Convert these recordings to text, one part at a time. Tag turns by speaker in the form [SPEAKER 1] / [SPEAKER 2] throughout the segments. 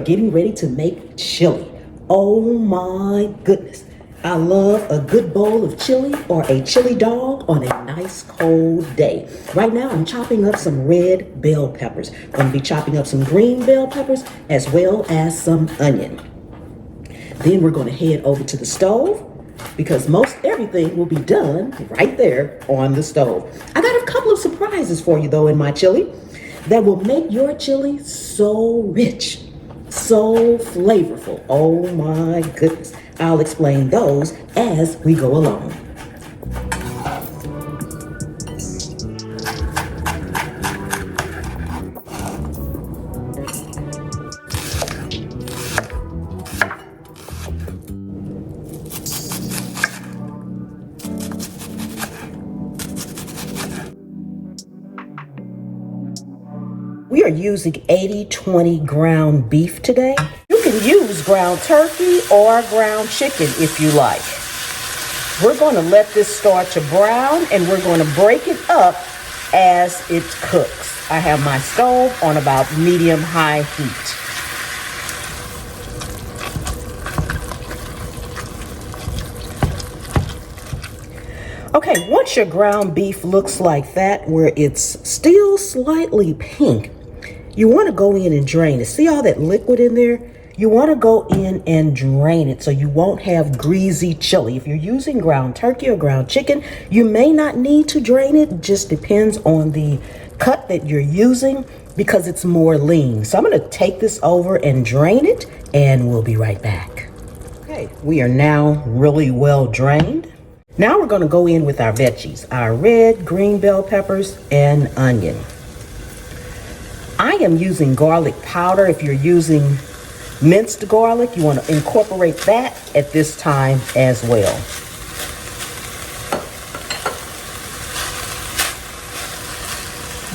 [SPEAKER 1] getting ready to make chili. Oh my goodness. I love a good bowl of chili or a chili dog on a nice cold day. Right now I'm chopping up some red bell peppers. I'm going to be chopping up some green bell peppers as well as some onion. Then we're going to head over to the stove because most everything will be done right there on the stove. I got a couple of surprises for you though in my chili that will make your chili so rich, so flavorful. Oh my goodness. I'll explain those as we go along. We are using 80-20 ground beef today. You can use ground turkey or ground chicken if you like. We're going to let this start to brown and we're going to break it up as it cooks. I have my stove on about medium-high heat. Okay, once your ground beef looks like that, where it's still slightly pink, you want to go in and drain it. See all that liquid in there? You want to go in and drain it so you won't have greasy chili. If you're using ground turkey or ground chicken, you may not need to drain it. It just depends on the cut that you're using because it's more lean. So I'm going to take this over and drain it and we'll be right back. Okay, we are now really well drained. Now we're going to go in with our veggies, our red, green bell peppers, and onion. I am using garlic powder. If you're using minced garlic, you want to incorporate that at this time as well.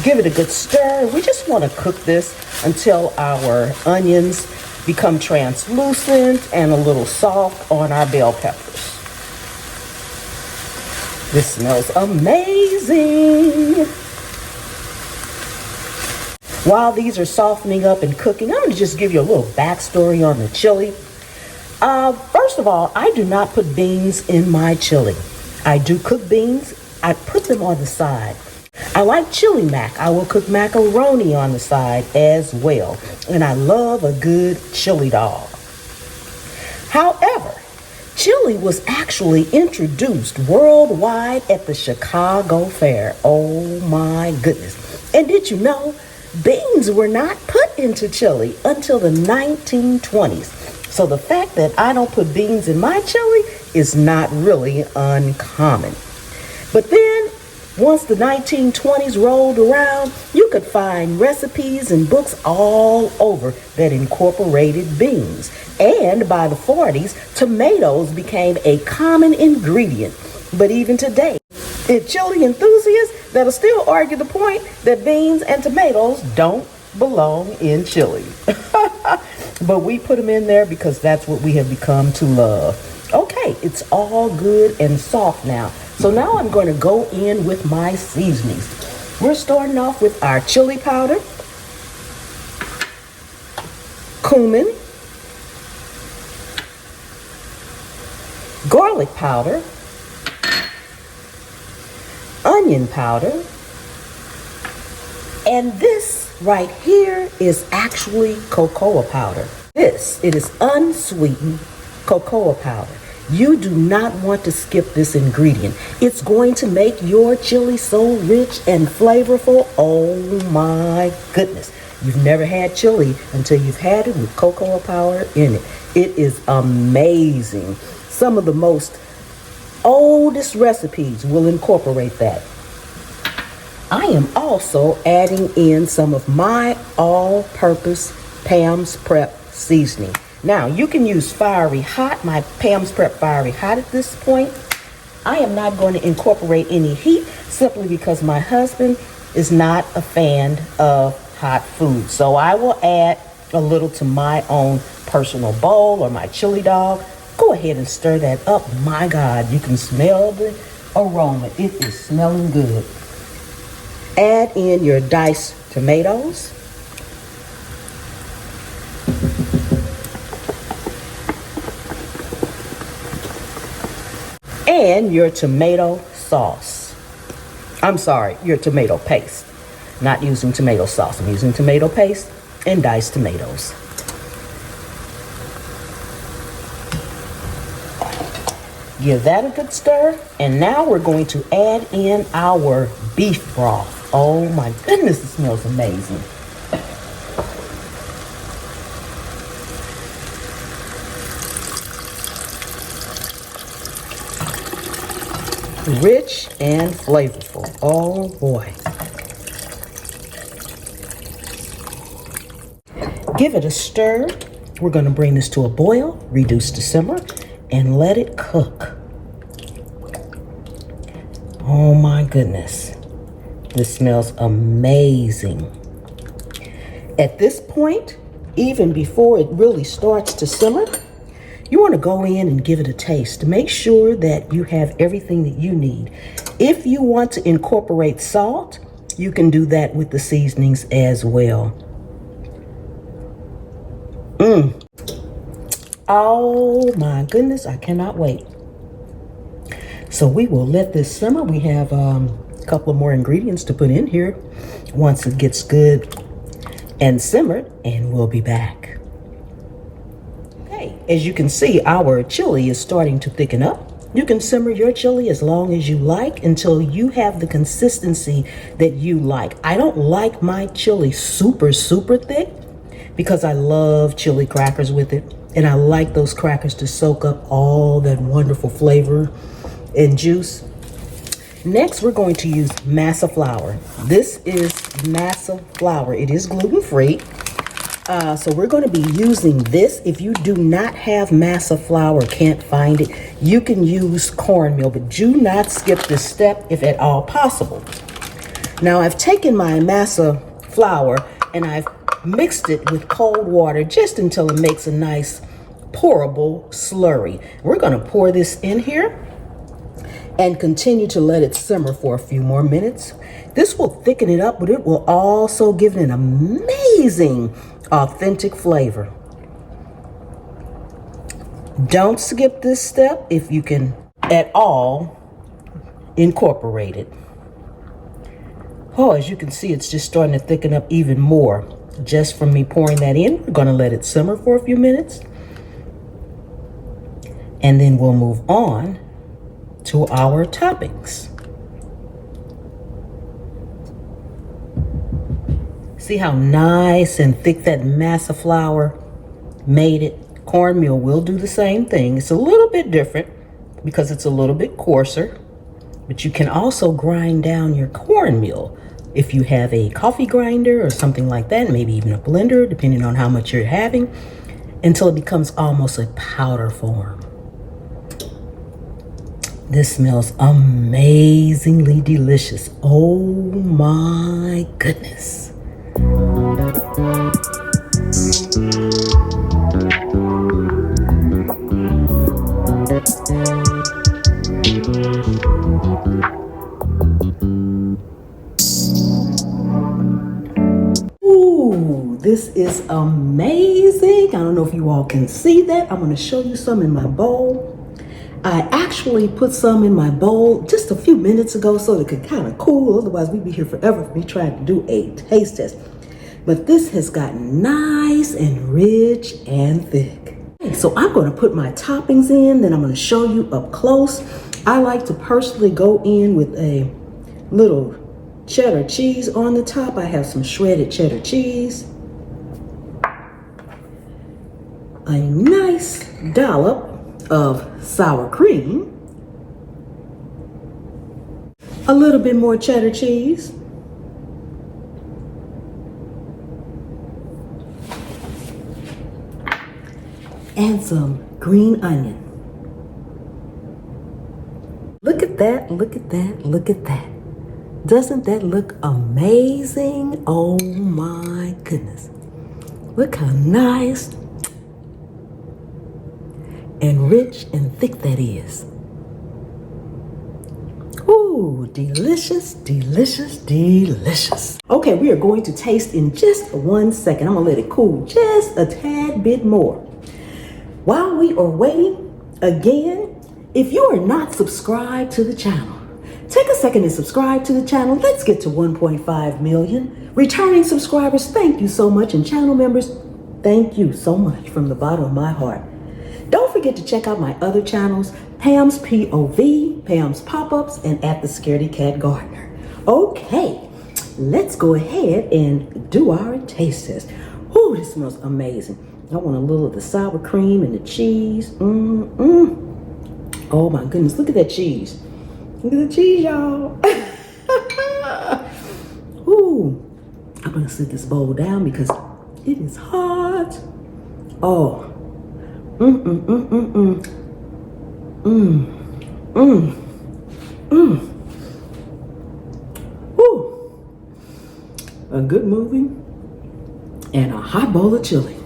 [SPEAKER 1] Give it a good stir. We just want to cook this until our onions become translucent and a little soft on our bell peppers. This smells amazing. While these are softening up and cooking, I'm going to just give you a little backstory on the chili. First of all, I do not put beans in my chili. I do cook beans. I put them on the side. I like chili mac. I will cook macaroni on the side as well. And I love a good chili dog. However, chili was actually introduced worldwide at the Chicago Fair. Oh my goodness. And did you know beans were not put into chili until the 1920s. So the fact that I don't put beans in my chili is not really uncommon. But then once the 1920s rolled around, you could find recipes and books all over that incorporated beans. And by the 40s, tomatoes became a common ingredient. But even today, chili enthusiasts that'll still argue the point that beans and tomatoes don't belong in chili. But we put them in there because that's what we have become to love. Okay, it's all good and soft now. So now I'm going to go in with my seasonings. We're starting off with our chili powder, cumin, garlic powder, onion powder, and this right here is actually cocoa powder. It is unsweetened cocoa powder. You do not want to skip this ingredient. It's going to make your chili so rich and flavorful. Oh my goodness. You've never had chili until you've had it with cocoa powder in it. It is amazing. Some of the most oldest recipes will incorporate that. I am also adding in some of my all-purpose Pam's Prep seasoning. Now, you can use Fiery Hot, my Pam's Prep Fiery Hot at this point. I am not going to incorporate any heat simply because my husband is not a fan of hot food. So I will add a little to my own personal bowl or my chili dog. Go ahead and stir that up. My God, you can smell the aroma. It is smelling good. Add in your diced tomatoes. and your tomato sauce. I'm sorry, your tomato paste. Not using tomato sauce. I'm using tomato paste and diced tomatoes. Give that a good stir. And now we're going to add in our beef broth. Oh my goodness, it smells amazing. Rich and flavorful. Oh boy. Give it a stir. We're going to bring this to a boil, reduce to simmer, and let it cook. Oh my goodness. This smells amazing. At this point, even before it really starts to simmer, you want to go in and give it a taste to make sure that you have everything that you need. If you want to incorporate salt, you can do that with the seasonings as well. Oh my goodness, I cannot wait. So we will let this simmer. We have a couple of more ingredients to put in here once it gets good and simmered, and we'll be back. Okay, as you can see, our chili is starting to thicken up. You can simmer your chili as long as you like until you have the consistency that you like. I don't like my chili super thick because I love chili crackers with it. And I like those crackers to soak up all that wonderful flavor and juice. Next, we're going to use masa flour. This is masa flour. It is gluten-free. So we're going to be using this. If you do not have masa flour, can't find it, you can use cornmeal, but do not skip this step if at all possible. Now I've taken my masa flour and I've mixed it with cold water just until it makes a nice pourable slurry. We're going to pour this in here and continue to let it simmer for a few more minutes. This will thicken it up, but it will also give it an amazing authentic flavor. Don't skip this step if you can at all incorporate it. Oh, as you can see, it's just starting to thicken up even more just from me pouring that in. We're going to let it simmer for a few minutes, and then we'll move on to our toppings. See how nice and thick that masa flour made it? Cornmeal will do the same thing. It's a little bit different because it's a little bit coarser, but you can also grind down your cornmeal if you have a coffee grinder or something like that, maybe even a blender, depending on how much you're having, until it becomes almost a powder form. This smells amazingly delicious. Oh my goodness. Ooh, this is amazing. I don't know if you all can see that. I'm going to show you some in my bowl. I actually put some in my bowl just a few minutes ago so it could kind of cool. Otherwise, we'd be here forever for me trying to do a taste test. But this has gotten nice and rich and thick. Okay, so I'm going to put my toppings in, then I'm going to show you up close. I like to personally go in with a little cheddar cheese on the top. I have some shredded cheddar cheese, a nice dollop of sour cream, a little bit more cheddar cheese, and some green onion. Look at that, look at that, look at that. Doesn't that look amazing? Oh my goodness. Look how nice and rich and thick that is. Ooh, delicious, delicious, delicious. Okay, we are going to taste in just 1 second. I'm gonna let it cool just a tad bit more. While we are waiting, again, If you are not subscribed to the channel, take a second and subscribe to the channel. Let's get to 1.5 million. Returning subscribers, thank you so much. And channel members, thank you so much from the bottom of my heart. Don't forget to check out my other channels, Pam's POV, Pam's Pop-Ups, and At the Scaredy Cat Gardener. Okay, let's go ahead and do our taste test. Ooh, this smells amazing. I want a little of the sour cream and the cheese. Oh my goodness, look at that cheese. Look at the cheese, y'all. Ooh, I'm gonna sit this bowl down because it is hot. Oh. Ooh. A good movie and a hot bowl of chili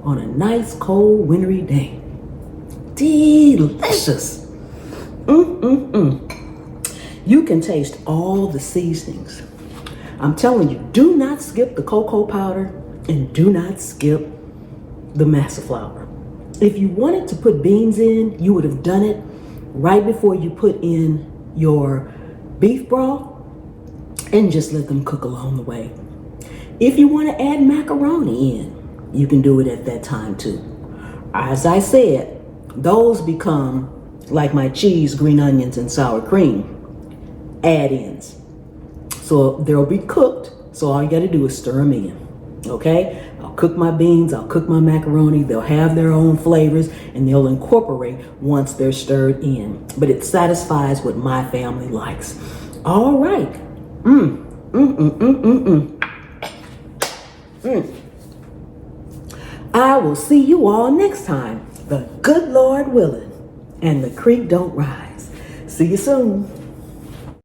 [SPEAKER 1] on a nice cold wintry day. Delicious. You can taste all the seasonings. I'm telling you, do not skip the cocoa powder and do not skip the masa flour. If you wanted to put beans in, you would have done it right before you put in your beef broth and just let them cook along the way. If you want to add macaroni in, you can do it at that time too. As I said, those become like my cheese, green onions, and sour cream add-ins. So they'll be cooked, so all you got to do is stir them in. Okay, I'll cook my beans, I'll cook my macaroni. They'll have their own flavors and they'll incorporate once they're stirred in. But it satisfies what my family likes. All right. I will see you all next time. The good Lord willing and the creek don't rise. See you soon.